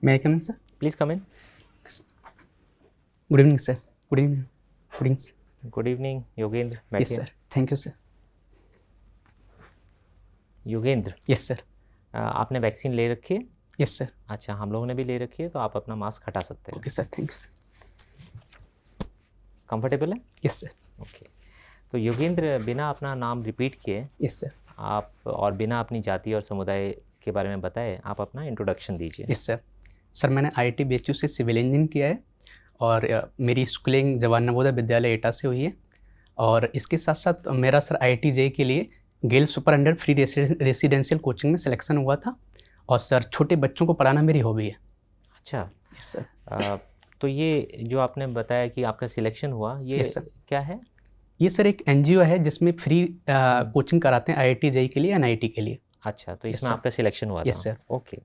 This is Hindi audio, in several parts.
May I come in, sir? Please come in. Good evening, sir. Good evening. Good evening, sir. Good evening, Yogendra. Yes, बैठिए. sir. Thank you, sir. Yogendra, Yes, sir. आपने वैक्सीन ले रखी है? Yes, sir. अच्छा, हम लोगों ने भी ले रखी है, तो आप अपना मास्क हटा सकते हैं. Okay, sir. Thank you. Comfortable है? Yes, sir. ओके. तो योगेंद्र, बिना अपना नाम रिपीट किए Yes, sir. आप और बिना अपनी जाति और समुदाय के बारे में बताए, आप अपना इंट्रोडक्शन दीजिए. Yes, sir. सर मैंने IIT BHU से सिविल इंजीनियरिंग किया है और मेरी स्कूलिंग जवाहर नवोदय विद्यालय एटा से हुई है और इसके साथ साथ मेरा सर IIT JEE के लिए GAIL super under free residential coaching में सिलेक्शन हुआ था और सर छोटे बच्चों को पढ़ाना मेरी हॉबी है. अच्छा. Yes, sir. तो ये जो आपने बताया कि आपका सिलेक्शन हुआ, ये Yes, sir. क्या है? ये सर एक NGO है जिसमें फ्री कोचिंग कराते हैं IIT JEE के लिए NIT के लिए. अच्छा, तो Yes, इसमें sir. आपका सिलेक्शन हुआ Yes, था. sir. ओके.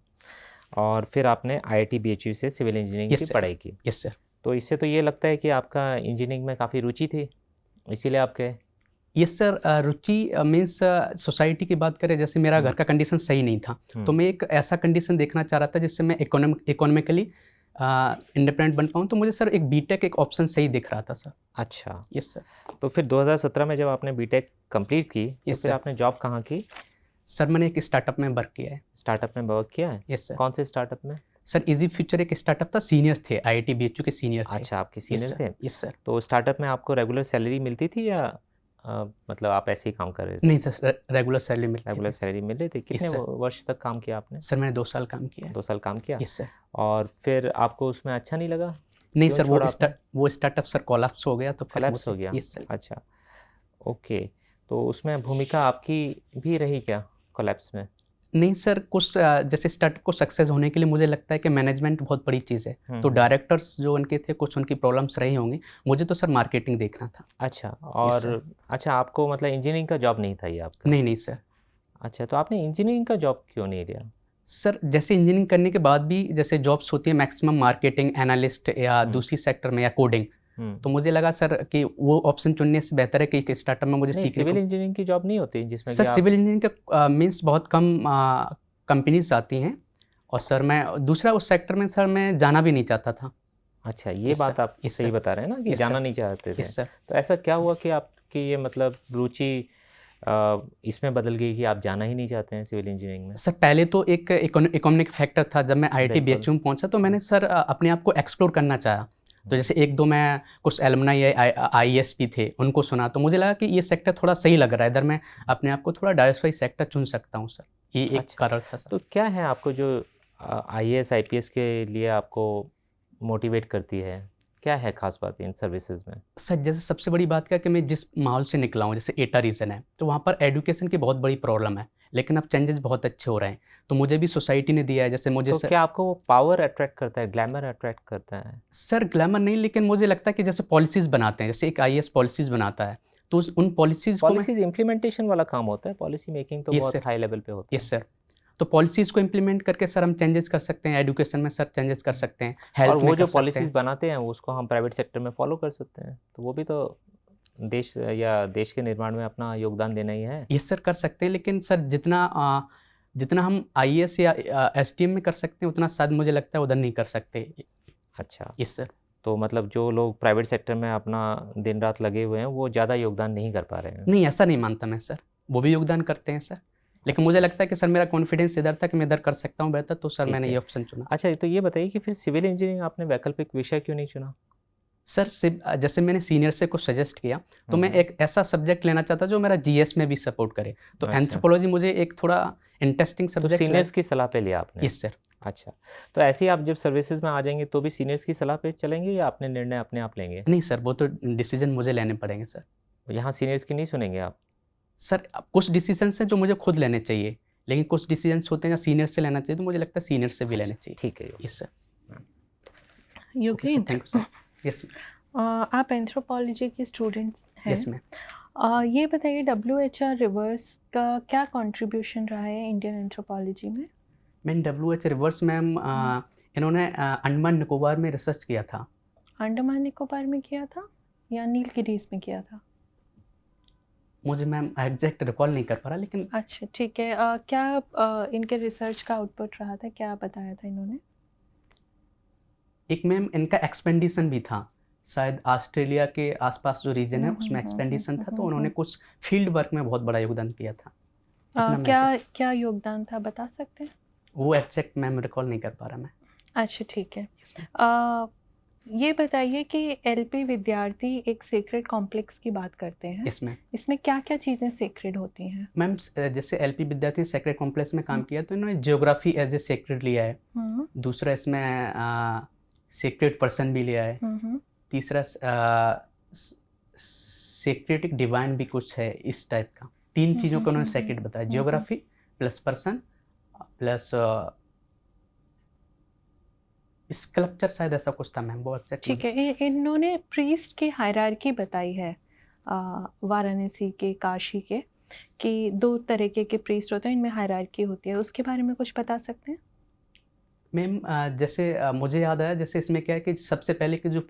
और फिर आपने IIT BHU से सिविल इंजीनियरिंग Yes, की sir. पढ़ाई की. Yes, sir. तो इससे तो ये लगता है कि आपका इंजीनियरिंग में काफ़ी रुचि थी, इसीलिए आप गए. Yes sir. Ruchi means society की बात करें, जैसे मेरा घर का कंडीशन सही नहीं था तो मैं एक ऐसा कंडीशन देखना चाह रहा था जिससे मैं इकोनॉमिकली इंडिपेंडेंट बन पाऊँ. तो मुझे सर एक बीटेक एक ऑप्शन सही दिख रहा था सर. अच्छा. Yes sir. तो फिर 2017 में जब आपने बीटेक कंप्लीट की, तो Yes, फिर sir. आपने जॉब कहाँ की? सर मैंने एक स्टार्टअप में वर्क किया है. स्टार्टअप में वर्क किया है? Yes sir. कौन से स्टार्टअप में? सर इजी फ्यूचर एक स्टार्टअप था, सीनियर थे, IIT BHU के सीनियर थे. अच्छा, आपके सीनियर थे. Yes sir. तो स्टार्टअप में आपको रेगुलर सैलरी मिलती थी या मतलब आप ऐसे ही काम कर रहे थे? नहीं सर, रेगुलर सैलरी मिलती रेगुलर थी. सैलरी मिल रही थी. कितने sir. वर्ष तक काम किया आपने? सर मैंने 2 साल काम किया है. 2 साल काम किया. Yes sir. और फिर आपको उसमें अच्छा नहीं लगा? नहीं क्यों सर, छोड़ा आपने? वो स्टार्टअप सर कोलैप्स हो गया तो फिर कोलैप्स हो मुझे. गया. Yes sir. अच्छा. ओके. तो उसमें भूमिका आपकी भी रही क्या कोलैप्स में? नहीं सर, कुछ जैसे स्टार्टअप को सक्सेस होने के लिए मुझे लगता है कि मैनेजमेंट बहुत बड़ी चीज़ है. तो डायरेक्टर्स जो उनके थे, कुछ उनकी प्रॉब्लम्स रही होंगी. मुझे तो सर मार्केटिंग देखना था. अच्छा. और अच्छा, आपको मतलब इंजीनियरिंग का जॉब नहीं था ये आपका? नहीं सर. अच्छा, तो आपने इंजीनियरिंग का जॉब क्यों नहीं लिया? सर जैसे इंजीनियरिंग करने के बाद भी जैसे जॉब्स होती है मैक्सिमम मार्केटिंग एनालिस्ट या दूसरी सेक्टर में या कोडिंग. तो मुझे लगा सर कि वो ऑप्शन चुनने से बेहतर है कि एक स्टार्टअप में मुझे सीखने सिविल इंजीनियरिंग की जॉब नहीं होती जिसमें सर सिविल इंजीनियरिंग का मीन्स बहुत कम कंपनीज आती हैं और सर मैं दूसरा उस सेक्टर में सर मैं जाना भी नहीं चाहता था. अच्छा, ये बात आप सही बता रहे हैं ना कि जाना नहीं चाहते थे. सर. तो ऐसा क्या हुआ कि आपकी ये मतलब रुचि इसमें बदल गई कि आप जाना ही नहीं चाहते हैं सिविल इंजीनियरिंग में? सर पहले तो एक इकोनॉमिक फैक्टर था. जब मैं IIT BHU में पहुंचा तो मैंने सर अपने आप को एक्सप्लोर करना चाहा. तो जैसे एक दो मैं कुछ एलुमनाई IESP थे उनको सुना तो मुझे लगा कि ये सेक्टर थोड़ा सही लग रहा है, इधर मैं अपने आप को थोड़ा डाइवर्सिफाई सेक्टर चुन सकता हूँ सर. ये एक कारण था सर. तो क्या है आपको जो IAS IPS के लिए आपको मोटिवेट करती है? क्या है खास बात इन सर्विसेज में? सर जैसे सबसे बड़ी बात क्या कि मैं जिस माहौल से निकला हूँ, जैसे एटा रीजन है तो वहाँ पर एजुकेशन की बहुत बड़ी प्रॉब्लम है, लेकिन अब चेंजेस बहुत अच्छे हो रहे हैं. तो मुझे भी सोसाइटी ने दिया है. जैसे मुझे तो क्या आपको वो पावर अट्रैक्ट करता है, ग्लैमर अट्रैक्ट करता है? सर ग्लैमर नहीं, लेकिन मुझे लगता है कि जैसे पॉलिसीज़ बनाते हैं, जैसे एक IAS पॉलिसीज़ बनाता है तो उन पॉलिसीज़ इम्प्लीमेंटेशन वाला काम होता है. पॉलिसी मेकिंग तो बहुत हाई लेवल पे होता है. Yes sir. तो पॉलिसीज़ को इम्प्लीमेंट करके सर हम चेंजेस कर सकते हैं, एजुकेशन में सर चेंजेस कर सकते हैं, हेल्थ और में वो कर जो सकते पॉलिसीज़ हैं. बनाते हैं उसको हम प्राइवेट सेक्टर में फॉलो कर सकते हैं. तो वो भी तो देश के निर्माण में अपना योगदान देना ही है. यस सर, कर सकते हैं, लेकिन सर जितना हम IAS या STM में कर सकते हैं उतना शायद मुझे लगता है उधर नहीं कर सकते. अच्छा. Yes sir. तो मतलब जो लोग प्राइवेट सेक्टर में अपना दिन रात लगे हुए हैं वो ज़्यादा योगदान नहीं कर पा रहे हैं? नहीं, ऐसा नहीं मानता मैं सर. वो भी योगदान करते हैं सर, लेकिन मुझे लगता है कि सर मेरा कॉन्फिडेंस इधर था कि मैं इधर कर सकता हूँ बेहतर, तो सर मैंने ये ऑप्शन चुना. अच्छा, तो ये बताइए कि फिर सिविल इंजीनियरिंग आपने वैकल्पिक विषय क्यों नहीं चुना? सर जैसे मैंने सीनियर से कुछ सजेस्ट किया तो मैं एक ऐसा सब्जेक्ट लेना चाहता जो मेरा GS में भी सपोर्ट करे. तो एंथ्रोपोलॉजी मुझे एक थोड़ा इंटरेस्टिंग सब्जेक्ट. तो सीनियर्स की सलाह पे लिया आपने? Yes sir. अच्छा, तो ऐसे ही आप जब सर्विसेज में आ जाएंगे तो भी सीनियर्स की सलाह पे चलेंगे या अपने निर्णय अपने आप लेंगे? नहीं सर, वो तो डिसीजन मुझे लेने पड़ेंगे सर. यहाँ सीनियर्स की नहीं सुनेंगे आप? सर कुछ डिसीजंस हैं जो मुझे खुद लेने चाहिए, लेकिन कुछ डिसीजंस होते हैं जो सीनियर से लेना चाहिए, तो मुझे लगता है सीनियर से भी लेने चाहिए. ठीक है. Yes sir. Yogendra, thank you sir. Yes आप एंथ्रोपोलॉजी के स्टूडेंट्स हैं. Yes ma'am. ये बताइए WHR रिवर्स का क्या कंट्रीब्यूशन रहा है इंडियन एंथ्रोपोलॉजी में? मैम WH रिवर्स मैम इन्होंने अंडमान निकोबार में रिसर्च किया था. अंडमान निकोबार में किया था या नीलगिरीज में किया था? मुझे मैम एग्जैक्ट रिकॉल नहीं कर पा रहा, लेकिन अच्छा ठीक है. क्या इनके रिसर्च का आउटपुट रहा था, क्या बताया था इन्होंने? एक मैम इनका एक्सपेंडिशन भी था, शायद ऑस्ट्रेलिया के आसपास जो रीजन है उसमें एक्सपेंडिशन था, तो उन्होंने कुछ फील्ड वर्क में बहुत बड़ा योगदान किया था। इतना मैं क्या क्या योगदान था बता सकते हैं? वो एग्जैक्ट मैम रिकॉल नहीं कर पा रहा मैं। अच्छा ठीक है। Yes, ma'am. ये बताइए कि एलपी विद्यार्थी एक सेक्रेड कॉम्प्लेक्स की बात करते हैं, इसमें इसमें क्या क्या चीज़ें सेक्रेड होती हैं? मैम जैसे एलपी विद्यार्थी ने सेक्रेड कॉम्प्लेक्स में काम किया तो इन्होंने जियोग्राफी एज ए सेक्रेड लिया है, दूसरा इसमें सेक्रेड पर्सन भी लिया है, तीसरा सेक्रेटिक डिवाइन भी कुछ है इस टाइप का। 3 चीज़ों को उन्होंने सेक्रेड बताया, geography plus person plus sculpture, शायद ऐसा कुछ था मैम, वो एग्जैक्ट ठीक है। इन्होंने प्रीस्ट की हायरार्की बताई है वाराणसी के, काशी के, कि 2 तरीके के प्रीस्ट होते हैं, इनमें हायरार्की होती है, उसके बारे में कुछ बता सकते हैं? मैम जैसे मुझे याद आया, जैसे इसमें क्या है कि सबसे पहले के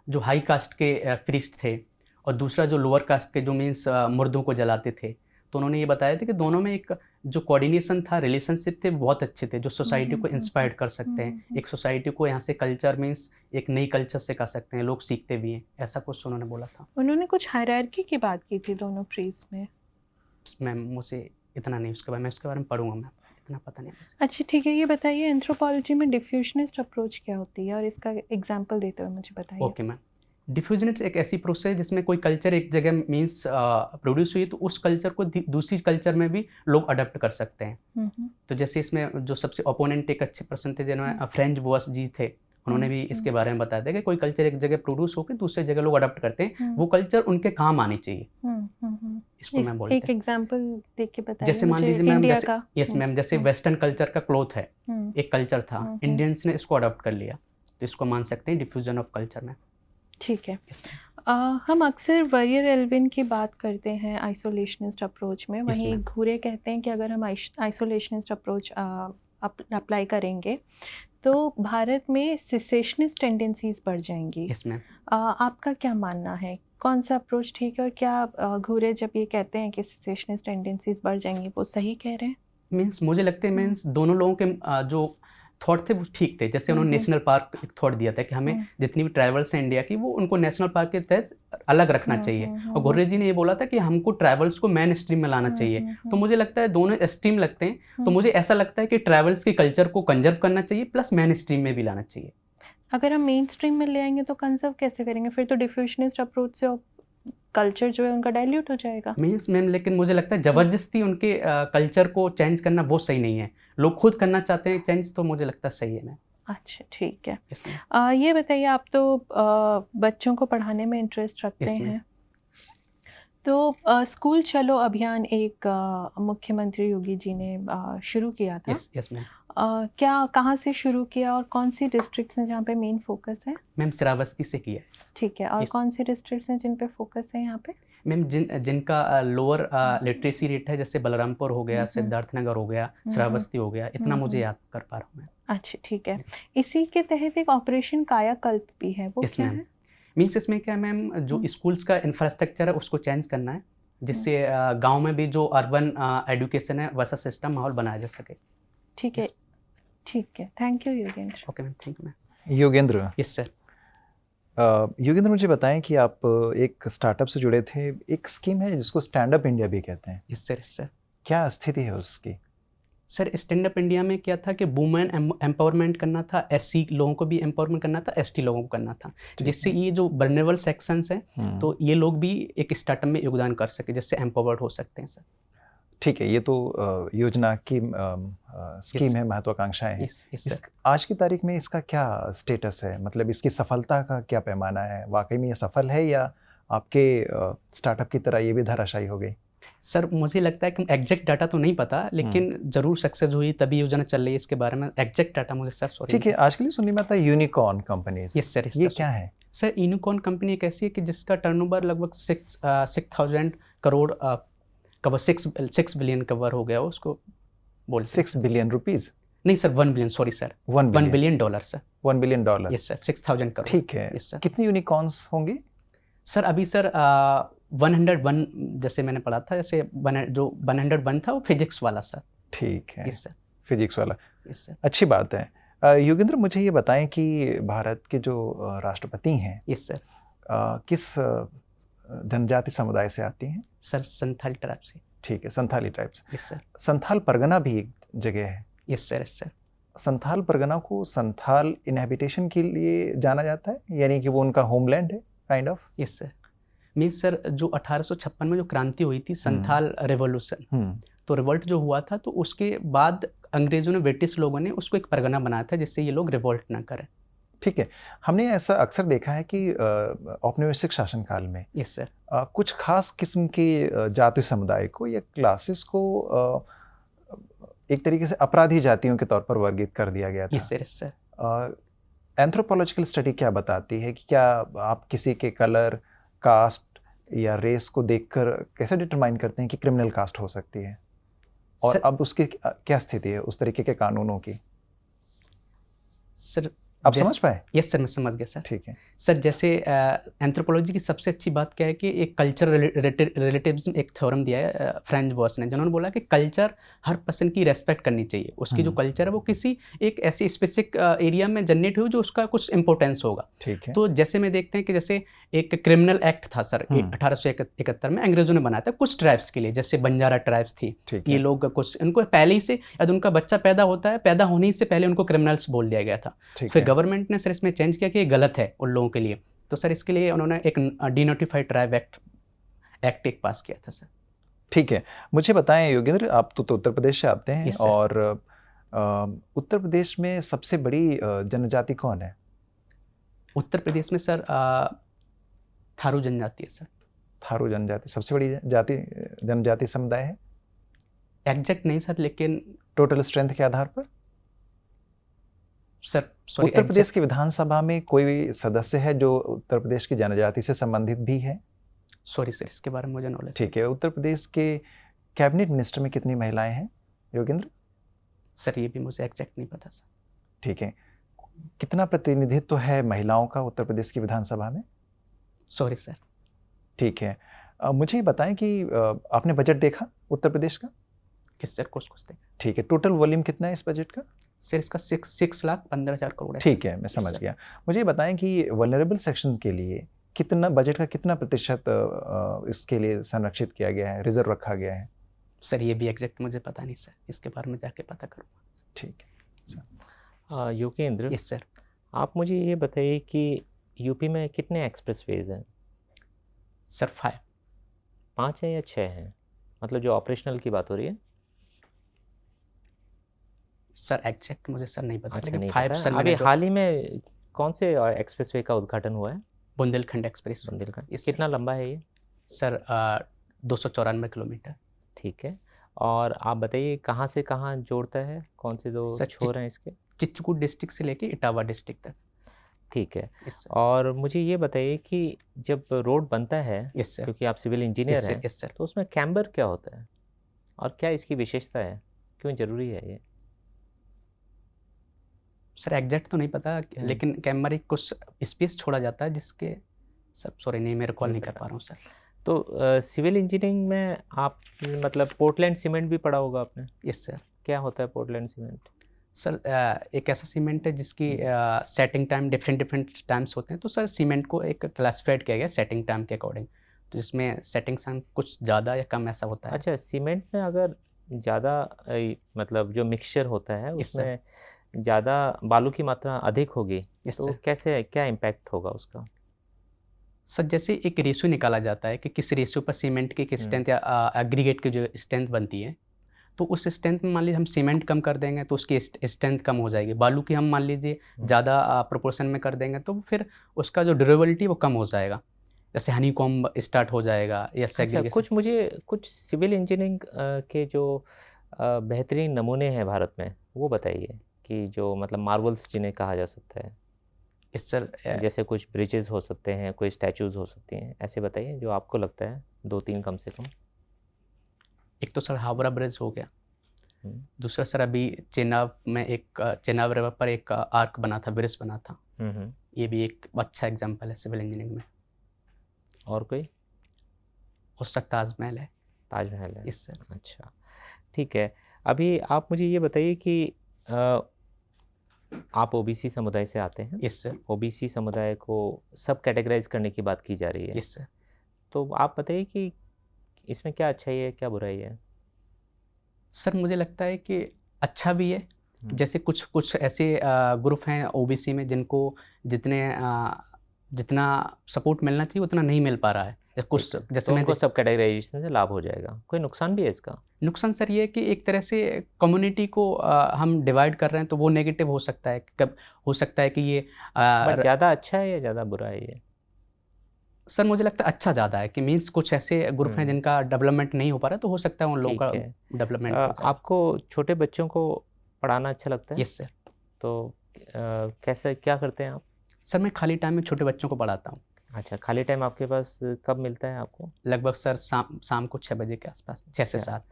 जो हाई कास्ट के प्रीस्ट थे और दूसरा जो लोअर कास्ट के जो मीन्स मुर्दों को जलाते थे, तो उन्होंने ये बताया था कि दोनों में एक जो कोऑर्डिनेशन था, रिलेशनशिप थे, बहुत अच्छे थे, जो सोसाइटी को इंस्पायर कर सकते हैं। एक सोसाइटी को यहाँ से कल्चर मीन्स एक नई कल्चर सिखा सकते हैं, लोग सीखते भी हैं, ऐसा कुछ उन्होंने बोला था। उन्होंने कुछ हायरार्की की बात की थी दोनों प्रीस्ट में। मैम मुझे इतना नहीं उसके बारे में, मैं उसके बारे में पढ़ूंगा मैम, इतना पता नहीं मुझे। अच्छा ठीक है। ये बताइए एंथ्रोपोलॉजी में डिफ्यूजनिस्ट अप्रोच क्या होती है और इसका एग्जांपल देते हुए मुझे बताइए। ओके मैम, डिफ्यूजनिस्ट एक ऐसी प्रोसेस है जिसमें कोई कल्चर एक जगह मीन्स प्रोड्यूस हुई तो उस कल्चर को दूसरी कल्चर में भी लोग अडॉप्ट कर सकते हैं। तो जैसे इसमें जो सबसे ओपोनेंट एक अच्छे पर्सन थे जिन्होंने फ्रेंच वॉस जी थे, उन्होंने भी इसके बारे में बताया था कि कोई कल्चर एक जगह प्रोड्यूस होकर दूसरी जगह लोग अडॉप्ट करते हैं, वो कल्चर उनके काम आनी चाहिए। इसको मैं बोलते हैं। एक एग्जांपल देख के बताइए। जैसे मान लीजिए मैम, इंडिया जैसे का। यस मैम, जैसे वेस्टर्न कल्चर का क्लोथ है, एक कल्चर था, इंडियंस ने इसको अडॉप्ट कर लिया, तो इसको मान सकते हैं डिफ्यूजन ऑफ कल्चर में। ठीक है। हम अक्सर वरियर एल्विन की बात करते हैं आइसोलेशनिस्ट अप्रोच में, वहीं घूरे कहते हैं कि अगर हम आइसोलेशनिस्ट अप्रोच अप्लाई करेंगे तो भारत में सिसेशनिस्ट टेंडेंसीज बढ़ जाएंगी। Yes ma'am. आपका क्या मानना है, कौन सा अप्रोच ठीक है, और क्या घूरे जब ये कहते हैं कि सिसेशनिस्ट टेंडेंसीज बढ़ जाएंगी वो सही कह रहे हैं? मीन्स मुझे लगता है मीन्स दोनों लोगों के जो थॉट थे वो ठीक थे। जैसे उन्होंने नेशनल पार्क एक थॉट दिया था कि हमें जितनी भी ट्राइबल्स हैं इंडिया की, वो उनको नेशनल पार्क के तहत अलग रखना चाहिए, और घुर्रे जी ने ये बोला था कि हमको ट्राइबल्स को मेन स्ट्रीम में लाना चाहिए। तो मुझे लगता है दोनों स्ट्रीम लगते हैं, तो मुझे ऐसा लगता है कि ट्राइबल्स की कल्चर को कंजर्व करना चाहिए प्लस मेन स्ट्रीम में भी लाना चाहिए। अगर हम मेन स्ट्रीम में ले आएंगे तो कंजर्व कैसे करेंगे? फिर तो डिफ्यूजनिस्ट अप्रोच से कल्चर जो है उनका डाइल्यूट हो जाएगा। मीन्स मैम, लेकिन मुझे लगता है ज़बरदस्ती उनके कल्चर को चेंज करना वो सही नहीं है, लोग खुद करना चाहते हैं चेंज, तो मुझे लगता है सही है मैम। अच्छा ठीक है। ये बताइए, आप तो बच्चों को पढ़ाने में इंटरेस्ट रखते हैं, तो स्कूल चलो अभियान एक मुख्यमंत्री योगी जी ने शुरू किया था। Yes ma'am. क्या कहाँ से शुरू किया और कौन सी डिस्ट्रिक्ट्स हैं जहाँ पे मेन फोकस है? मैम श्रावस्ती से किया है। ठीक है। और कौन सी डिस्ट्रिक्ट्स हैं जिन पे फोकस है यहाँ पे? मैम जिनका लोअर लिटरेसी रेट है, जैसे बलरामपुर हो गया, सिद्धार्थनगर हो गया, श्रावस्ती हो गया, इतना मुझे याद कर पा रहा हूँ मैं। अच्छा ठीक है। इसी के तहत एक ऑपरेशन कायाकल्प भी है, वो क्या है? मीन्स इसमें क्या मैम, जो स्कूल्स का इंफ्रास्ट्रक्चर है उसको चेंज करना है, जिससे गांव में भी जो अर्बन एजुकेशन है वैसा सिस्टम माहौल बनाया जा सके। ठीक है, ठीक है। Thank you Yogendra. Okay ma'am, thank you ma'am. Yogendra, yes sir. Yogendra मुझे बताएं कि आप एक स्टार्टअप से जुड़े थे, एक स्कीम है जिसको स्टैंड अप इंडिया भी कहते हैं। Yes sir. क्या स्थिति है उसकी? सर स्टैंड अप इंडिया में क्या था कि वुमेन एम्पावरमेंट करना था, एससी लोगों को भी एम्पावरमेंट करना था, एसटी लोगों को करना था, जिससे ये जो वल्नरेबल सेक्शंस हैं तो ये लोग भी एक स्टार्टअप में योगदान कर सके, जिससे एम्पावर्ड हो सकते हैं सर। ठीक है, ये तो योजना की स्कीम है, महत्वाकांक्षाएं हैं। आज की तारीख में इसका क्या स्टेटस है, मतलब इसकी सफलता का क्या पैमाना है? वाकई में ये सफल है या आपके स्टार्टअप की तरह ये भी धराशायी हो गई? सर मुझे लगता है कि एग्जैक्ट डाटा तो नहीं पता, लेकिन ज़रूर सक्सेस हुई तभी योजना चल रही है, इसके बारे में एग्जैक्ट डाटा मुझे सर सॉरी। ठीक है, आजकल ये सुनने में आता है यूनिकॉर्न कंपनीज। Yes sir. ये क्या है? सर यूनिकॉर्न कंपनी एक ऐसी है कि जिसका टर्नओवर लगभग 6,000 करोड़ कवर 6 बिलियन कवर हो गया, उसको बोलते 6 बिलियन रुपीस? नहीं sir, 1 billion, sorry sir, 1 billion dollar sir. 1 billion dollar? Yes sir, 6,000 crore. ठीक है। Yes sir. कितने यूनिकॉर्न्स होंगे सर? अभी सर 101 जैसे मैंने पढ़ा था, जैसे जो 101 था वो फिजिक्स वाला सर। ठीक है। Yes sir. फिजिक्स वाला। Yes sir. अच्छी बात है। योगेंद्र, मुझे ये बताएं कि भारत के जो राष्ट्रपति हैं, यस सर। किस जनजाति समुदाय से आती हैं? सर संथाल ट्राइब से। ठीक है, संथाली ट्राइब से। Yes sir. संथाल परगना भी एक जगह है। Yes sir, yes sir. Santhal Pargana को संथाल इनहैबिटेशन के लिए जाना जाता है, यानी कि वो उनका होमलैंड है, kind of. Yes sir. Means sir जो 1856 में जो क्रांति हुई थी, संथाल रेवोल्यूशन, तो रिवोल्ट जो हुआ था, तो उसके बाद अंग्रेजों ने, ब्रिटिश लोगों ने उसको एक परगना बनाया था जिससे ये लोग रिवोल्ट ना करें। ठीक है, हमने ऐसा अक्सर देखा है कि औपनिवेशिक शासनकाल में यस सर, कुछ खास किस्म के जाति समुदाय को या क्लासेस को एक तरीके से अपराधी जातियों के तौर पर वर्गीकृत कर दिया गया था। Yes sir, yes sir. Anthropological study क्या बताती है कि क्या आप किसी के कलर, कास्ट या रेस को देखकर कैसे डिटरमाइन करते हैं कि क्रिमिनल कास्ट हो सकती है, और अब उसकी क्या स्थिति है उस तरीके के कानूनों की? सर आप समझ पाए? यस सर, मैं समझ गया सर। ठीक है सर, जैसे एंथ्रोपोलॉजी की सबसे अच्छी बात क्या है कि एक कल्चर रिलेटिविज्म एक थ्योरम दिया है फ्रेंच वर्स ने, जिन्होंने बोला कि कल्चर हर पर्सन की रेस्पेक्ट करनी चाहिए। उसकी जो कल्चर है वो किसी एक ऐसे स्पेसिफिक एरिया में जनरेट हुई जो उसका कुछ इंपॉर्टेंस होगा। ठीक है। तो जैसे में देखते हैं कि जैसे एक क्रिमिनल एक्ट था सर 1871 में अंग्रेजों ने बनाया था कुछ ट्राइब्स के लिए, जैसे बंजारा ट्राइब्स थी। ये लोग कुछ, उनको पहले ही से, यदि उनका बच्चा पैदा होता है, पैदा होने से पहले उनको क्रिमिनल्स बोल दिया गया था। फिर गवर्नमेंट ने सर इसमें चेंज किया कि ये गलत है उन लोगों के लिए, तो सर इसके लिए उन्होंने एक डीनोटिफाइड ट्राइब एक्ट एक पास किया था सर। ठीक है, मुझे बताएं योगेंद्र, आप तो उत्तर प्रदेश से आते हैं, और उत्तर प्रदेश में सबसे बड़ी जनजाति कौन है? उत्तर प्रदेश में सर थारू जनजाति है सर। थारू जनजाति सबसे बड़ी जनजाति समुदाय है? एग्जैक्ट नहीं सर, लेकिन टोटल स्ट्रेंथ के आधार पर सर। उत्तर प्रदेश की विधानसभा में कोई सदस्य है जो उत्तर प्रदेश की जनजाति से संबंधित भी है? सॉरी सर, इसके बारे में मुझे नॉलेज। ठीक है, उत्तर प्रदेश के कैबिनेट मिनिस्टर में कितनी महिलाएं हैं योगेंद्र? सर ये भी मुझे एग्जैक्ट नहीं पता सर। ठीक है, कितना प्रतिनिधित्व है महिलाओं का उत्तर प्रदेश की विधानसभा में? Sorry sir. ठीक है, मुझे ये बताएं कि आपने बजट देखा उत्तर प्रदेश का? किस सर, कुछ देखा। ठीक है, टोटल वॉल्यूम कितना है इस बजट का? सर इसका 6,15,000 करोड़ है। ठीक है, मैं समझ गया। मुझे बताएं कि वल्नरेबल सेक्शन के लिए कितना बजट का कितना प्रतिशत इसके लिए संरक्षित किया गया है, रिजर्व रखा गया है? सर ये भी एग्जैक्ट मुझे पता नहीं सर, इसके बारे में जाके पता करूँगा। ठीक है योगेंद्र। Yes sir. आप मुझे ये बताइए कि यूपी में कितने एक्सप्रेसवेज हैं? सर 5 है या 6 हैं? मतलब जो ऑपरेशनल की बात हो रही है। सर एग्जैक्ट मुझे सर नहीं पता। अच्छा, लेकिन नहीं 5 पता। सर अभी हाल ही में कौन से एक्सप्रेसवे का उद्घाटन हुआ है? बुंदेलखंड एक्सप्रेस। बुंदेलखंड। कितना लंबा है ये? Sir 294 kilometre. ठीक है, और आप बताइए कहाँ से कहाँ जोड़ता है, कौन से दो छोर हैं इसके? चित्रकूट डिस्ट्रिक्ट से लेके इटावा डिस्ट्रिक्ट तक। ठीक है, और मुझे ये बताइए कि जब रोड बनता है, क्योंकि आप सिविल इंजीनियर हैं, तो उसमें कैम्बर क्या होता है और क्या इसकी विशेषता है, क्यों जरूरी है ये? सर एग्जैक्ट तो नहीं पता, लेकिन कैम्बर एक कुछ स्पेस छोड़ा जाता है जिसके, सब सॉरी नहीं, मैं रिकॉल नहीं कर पा रहा हूँ सर। तो सिविल इंजीनियरिंग में आप मतलब पोर्टलैंड सीमेंट भी पढ़ा होगा आपने? Yes sir. क्या होता है पोर्टलैंड सीमेंट? सर एक ऐसा सीमेंट है जिसकी सेटिंग टाइम डिफरेंट टाइम्स होते हैं, तो सर सीमेंट को एक क्लासिफाइड किया गया सेटिंग टाइम के अकॉर्डिंग, तो जिसमें सेटिंग टाइम कुछ ज़्यादा या कम ऐसा होता है। अच्छा, सीमेंट में अगर ज़्यादा मतलब जो मिक्सचर होता है उसमें ज़्यादा बालू की मात्रा अधिक होगी, तो कैसे, क्या इम्पैक्ट होगा उसका? सर जैसे एक रेशियो निकाला जाता है कि किस रेशियो पर सीमेंट की स्ट्रेंथ या एग्रीगेट की जो स्ट्रेंथ बनती है, तो उस स्ट्रेंथ में मान लीजिए हम सीमेंट कम कर देंगे तो उसकी स्ट्रेंथ कम हो जाएगी। बालू की हम मान लीजिए ज़्यादा प्रोपोर्शन में कर देंगे तो फिर उसका जो ड्यूरेबिलिटी वो कम हो जाएगा, जैसे हनी कॉम्ब स्टार्ट हो जाएगा या सेग्रीगेशन। कुछ सिविल इंजीनियरिंग के जो बेहतरीन नमूने हैं भारत में, वो बताइए कि जो मतलब मार्वल्स जिन्हें कहा जा सकता है। इस सर जैसे कुछ ब्रिजेस हो सकते हैं, कोई स्टैचूज हो सकती हैं, ऐसे बताइए जो आपको लगता है 2-3 कम से कम। एक तो सर हावड़ा ब्रिज हो गया, दूसरा सर अभी चेनाब में एक चेनाब रिवर पर एक आर्क बना था, ब्रिज बना था, ये भी एक अच्छा एग्जांपल है सिविल इंजीनियरिंग में। और कोई? उसका ताजमहल है। ताजमहल है, इस सर। अच्छा ठीक है, अभी आप मुझे ये बताइए कि आप ओबीसी समुदाय से आते हैं। Yes sir. ओबीसी समुदाय को सब कैटेगराइज करने की बात की जा रही है। Yes sir. तो आप बताइए कि इसमें क्या अच्छाई है, क्या बुराई है? सर मुझे लगता है कि अच्छा भी है। जैसे कुछ ऐसे ग्रुप हैं ओबीसी में जिनको जितना सपोर्ट मिलना चाहिए उतना नहीं मिल पा रहा है। कुछ जैसे तो उनको सब कैटेगराइजेशन से लाभ हो जाएगा, कोई नुकसान भी है इसका? नुकसान सर ये है कि एक तरह से कम्युनिटी को हम डिवाइड कर रहे हैं, तो वो नेगेटिव हो सकता है। कब हो सकता है कि ये ज़्यादा अच्छा है या ज़्यादा बुरा है ये? सर मुझे लगता है अच्छा ज़्यादा है कि मीन्स कुछ ऐसे ग्रुप हैं जिनका डेवलपमेंट नहीं हो पा रहा, तो हो सकता है उन लोगों का डेवलपमेंट हो जाए। आपको छोटे बच्चों को पढ़ाना अच्छा लगता है? Yes sir. तो कैसे क्या करते हैं आप? सर मैं खाली टाइम में छोटे बच्चों को पढ़ाता हूँ। अच्छा, खाली टाइम आपके पास कब मिलता है आपको? लगभग सर शाम को 6 बजे के आसपास, 6 से 7।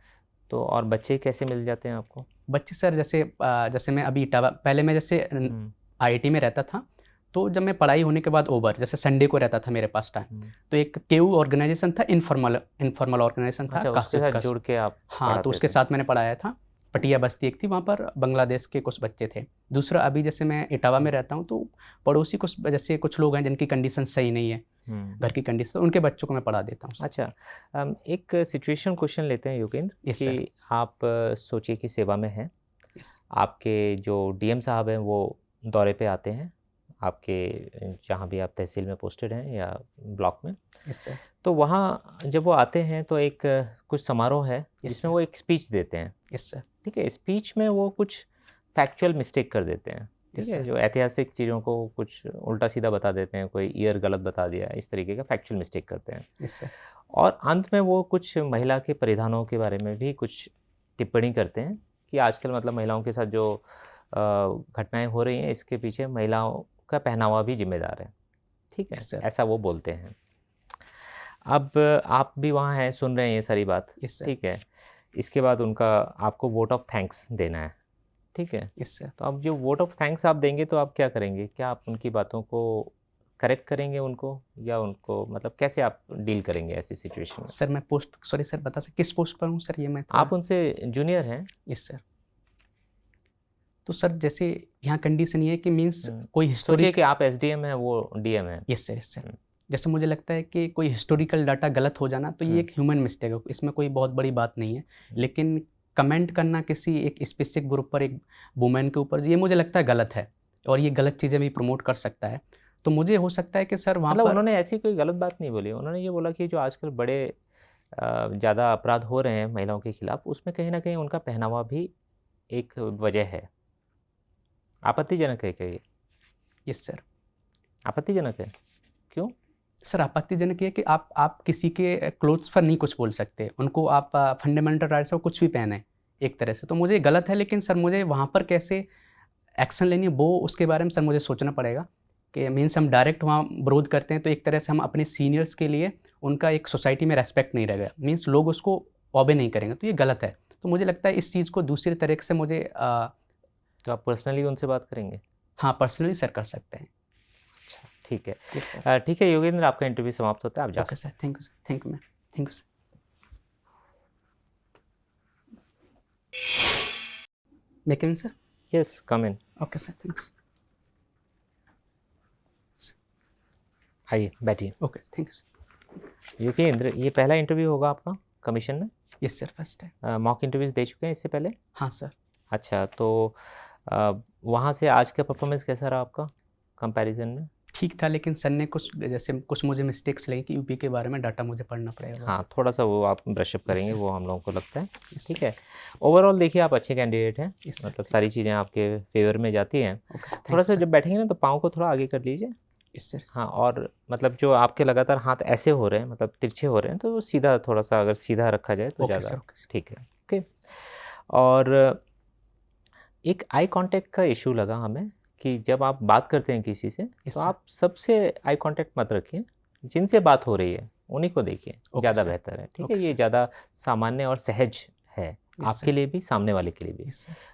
तो और बच्चे कैसे मिल जाते हैं आपको? बच्चे सर जैसे मैं अभी पहले मैं जैसे IIT में रहता था, तो जब मैं पढ़ाई होने के बाद ओवर जैसे संडे को रहता था मेरे पास टाइम, तो एक केयू ऑर्गेनाइजेशन था, इनफॉर्मल ऑर्गेनाइजेशन था। अच्छा, उसके साथ जुड़ के आप? हाँ, तो उसके साथ मैंने पढ़ाया था। पटिया बस्ती एक थी, वहाँ पर बांग्लादेश के कुछ बच्चे थे। दूसरा अभी जैसे मैं इटावा में रहता हूँ, तो पड़ोसी कुछ लोग हैं जिनकी कंडीशन सही नहीं है, घर की कंडीशन, तो उनके बच्चों को मैं पढ़ा देता हूँ। अच्छा, एक सिचुएशन क्वेश्चन लेते हैं योगेंद्र कि आप सोचिए कि सेवा में हैं, आपके जो DM साहब हैं वो दौरे पे आते हैं आपके जहाँ भी आप तहसील में पोस्टेड हैं या ब्लॉक में। तो वहाँ जब वो आते हैं तो एक कुछ समारोह है जिसमें वो एक स्पीच देते हैं। ठीक है, स्पीच में वो कुछ फैक्चुअल मिस्टेक कर देते हैं, ठीक है, जो ऐतिहासिक चीज़ों को कुछ उल्टा सीधा बता देते हैं, कोई ईयर गलत बता दिया, इस तरीके का फैक्चुअल मिस्टेक करते हैं। और अंत में वो कुछ महिला के परिधानों के बारे में भी कुछ टिप्पणी करते हैं कि आजकल मतलब महिलाओं के साथ जो घटनाएं हो रही हैं इसके पीछे महिलाओं का पहनावा भी जिम्मेदार है। ठीक है, ऐसा वो बोलते हैं। अब आप भी वहाँ हैं, सुन रहे हैं ये सारी बात, ठीक है। इसके बाद उनका आपको वोट ऑफ थैंक्स देना है, ठीक है। तो अब जो वोट ऑफ थैंक्स आप देंगे तो आप क्या करेंगे? क्या आप उनकी बातों को करेक्ट करेंगे उनको, या उनको मतलब कैसे आप डील करेंगे ऐसी सिचुएशन में? सर मैं सॉरी सर बता सकते किस पोस्ट पर हूँ सर? ये मैं आप उनसे जूनियर हैं? Yes sir. तो सर जैसे यहाँ कंडीशन ये है कि मीन्स कोई सोचिए कि आप SDM हैं, वो DM है। Yes sir. जैसे मुझे लगता है कि कोई हिस्टोरिकल डाटा गलत हो जाना तो ये एक ह्यूमन मिस्टेक है, इसमें कोई बहुत बड़ी बात नहीं है। लेकिन कमेंट करना किसी एक स्पेसिफिक ग्रुप पर, एक वुमेन के ऊपर, ये मुझे लगता है गलत है, और ये गलत चीज़ें भी प्रमोट कर सकता है। तो मुझे हो सकता है कि सर वहाँ मतलब उन्होंने ऐसी कोई गलत बात नहीं बोली, उन्होंने ये बोला कि जो आजकल बड़े ज़्यादा अपराध हो रहे हैं महिलाओं के खिलाफ, उसमें कहीं ना कहीं उनका पहनावा भी एक वजह है। आपत्तिजनक है क्या ये? यस सर, आपत्तिजनक है। क्यों सर? आपत्तिजनक ये कि आप किसी के क्लोथ्स पर नहीं कुछ बोल सकते, उनको आप फंडामेंटल राइट्स पर कुछ भी पहने एक तरह से, तो मुझे गलत है। लेकिन सर मुझे वहाँ पर कैसे एक्शन लेनी है वो उसके बारे में सर मुझे सोचना पड़ेगा कि मीन्स हम डायरेक्ट वहाँ विरोध करते हैं तो एक तरह से हम अपने सीनियर्स के लिए उनका एक सोसाइटी में रेस्पेक्ट नहीं रहेगा, मीन्स लोग उसको ऑबे नहीं करेंगे, तो ये गलत है। तो मुझे लगता है इस चीज़ को दूसरी तरीके से मुझे तो आप पर्सनली उनसे बात करेंगे? हाँ, पर्सनली सर कर सकते हैं। अच्छा, ठीक है। ठीक है योगेंद्र, आपका इंटरव्यू समाप्त होता है, आप जा सकते हैं। Sir, thank you sir, thank you ma'am, thank you sir. May I come in sir? Yes, come in. Okay sir, thank you. आइए बैठिए। Okay, thank you sir. Yogendra, ये पहला इंटरव्यू होगा आपका कमीशन में? यस सर, फर्स्ट है। मॉक इंटरव्यूज दे चुके हैं इससे पहले? हाँ सर। अच्छा, तो वहाँ से आज का परफॉर्मेंस कैसा रहा आपका कंपैरिजन में? ठीक था, लेकिन सर ने कुछ मुझे मिस्टेक्स लगी कि यूपी के बारे में डाटा मुझे पढ़ना पड़ेगा। हाँ, थोड़ा सा वो आप ब्रशअप करेंगे, वो हम लोगों को लगता है। ठीक है, ओवरऑल देखिए आप अच्छे कैंडिडेट हैं, मतलब सारी चीज़ें आपके फेवर में जाती हैं। थोड़ा सा जब बैठेंगे ना तो पाँव को थोड़ा आगे कर लीजिए। हाँ, और मतलब जो आपके लगातार हाथ ऐसे हो रहे हैं, मतलब तिरछे हो रहे हैं, तो सीधा थोड़ा सा अगर सीधा रखा जाए तो ज़्यादा ठीक है। ओके, और एक आई कांटेक्ट का इशू लगा हमें कि जब आप बात करते हैं किसी से तो आप सबसे आई कांटेक्ट मत रखिए, जिनसे बात हो रही है उन्हीं को देखिए, ज़्यादा बेहतर है। ठीक है, ये ज़्यादा सामान्य और सहज है आपके लिए भी, सामने वाले के लिए भी।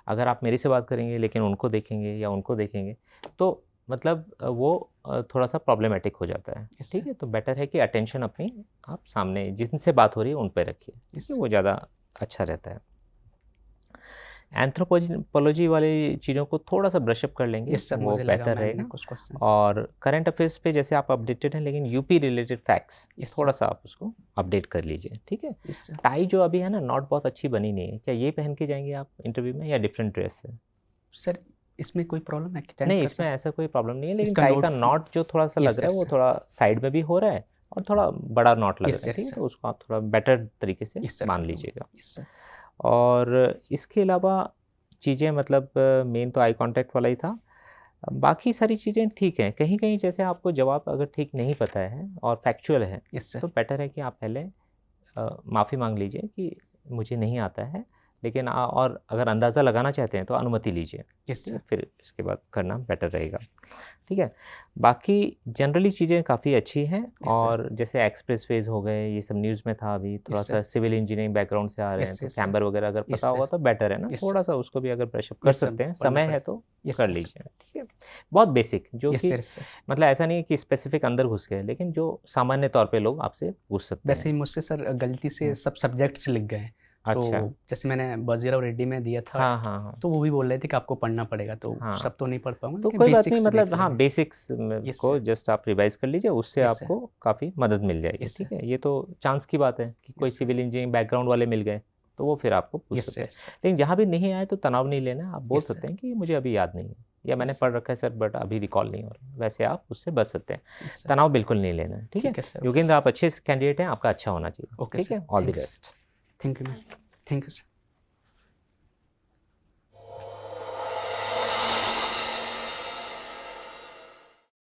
अगर आप मेरे से बात करेंगे लेकिन उनको देखेंगे या उनको देखेंगे तो मतलब वो थोड़ा सा प्रॉब्लमेटिक हो जाता है। ठीक है, तो बेटर है कि अटेंशन अपनी आप सामने जिनसे बात हो रही है उन पर रखिए, इसलिए वो ज़्यादा अच्छा रहता है। एंथ्रोपोलॉजी वाली चीज़ों को थोड़ा सा ब्रशअप कर लेंगे, वो बेहतर रहेगा। और करंट अफेयर्स पे जैसे आप अपडेटेड हैं, लेकिन यूपी रिलेटेड फैक्ट्स थोड़ा सा आप उसको अपडेट कर लीजिए, ठीक है। टाई जो अभी है ना, नॉट बहुत अच्छी बनी नहीं है, क्या ये पहन के जाएंगे आप इंटरव्यू में या डिफरेंट ड्रेस है? सर इसमें कोई प्रॉब्लम है? नहीं, इसमें ऐसा कोई प्रॉब्लम नहीं है, लेकिन टाई का नॉट जो थोड़ा सा लग रहा है वो थोड़ा साइड में भी हो रहा है और थोड़ा बड़ा नॉट लग रहा है, ठीक है, तो उसको आप थोड़ा बेटर तरीके से मान लीजिएगा। और इसके अलावा चीज़ें मतलब मेन तो आई कांटेक्ट वाला ही था, बाकी सारी चीज़ें ठीक हैं। कहीं कहीं जैसे आपको जवाब अगर ठीक नहीं पता है और फैक्चुअल है तो बेटर है कि आप पहले माफ़ी मांग लीजिए कि मुझे नहीं आता है, लेकिन और अगर अंदाज़ा लगाना चाहते हैं तो अनुमति लीजिए, फिर इसके बाद करना बेटर रहेगा, ठीक है। बाकी जनरली चीज़ें काफ़ी अच्छी हैं, और जैसे एक्सप्रेसवेज हो गए, ये सब न्यूज़ में था अभी, थोड़ा सा सिविल इंजीनियरिंग बैकग्राउंड से आ रहे हैं तो कैम्बर वगैरह अगर पता होगा तो बेटर है ना, थोड़ा सा उसको भी अगर ब्रशअप कर सकते हैं, समय है तो कर लीजिए, ठीक है। बहुत बेसिक, जो कि मतलब ऐसा नहीं है कि स्पेसिफिक अंदर घुस गए, लेकिन जो सामान्य तौर पे लोग आपसे पूछ सकते हैं। वैसे ही मुझसे सर गलती से सब सब्जेक्ट्स लिख गए। अच्छा। तो जैसे मैंने बाजीराव रेड्डी में दिया था, हाँ। तो वो भी बोल रहे थे कि आपको पढ़ना पड़ेगा, तो सब तो नहीं पढ़ पाऊंगा, तो कोई बात नहीं, मतलब हाँ, बेसिक्स को जस्ट आप रिवाइज कर लीजिए, उससे आपको काफ़ी मदद मिल जाएगी, ठीक है। ये तो चांस की बात है कि कोई सिविल इंजीनियरिंग बैकग्राउंड वाले मिल गए तो वो फिर आपको पूछ सकते हैं, लेकिन जहाँ भी नहीं आए तो तनाव नहीं लेना, आप बोल सकते हैं कि मुझे अभी याद नहीं है, या मैंने पढ़ रखा है सर बट अभी रिकॉल नहीं हो रहा, वैसे आप उससे बच सकते हैं। तनाव बिल्कुल नहीं लेना है, ठीक है। योगेंद्र, आप अच्छे कैंडिडेट हैं, आपका अच्छा होना चाहिए, ठीक है। All the best. Thank you ma'am, thank you sir.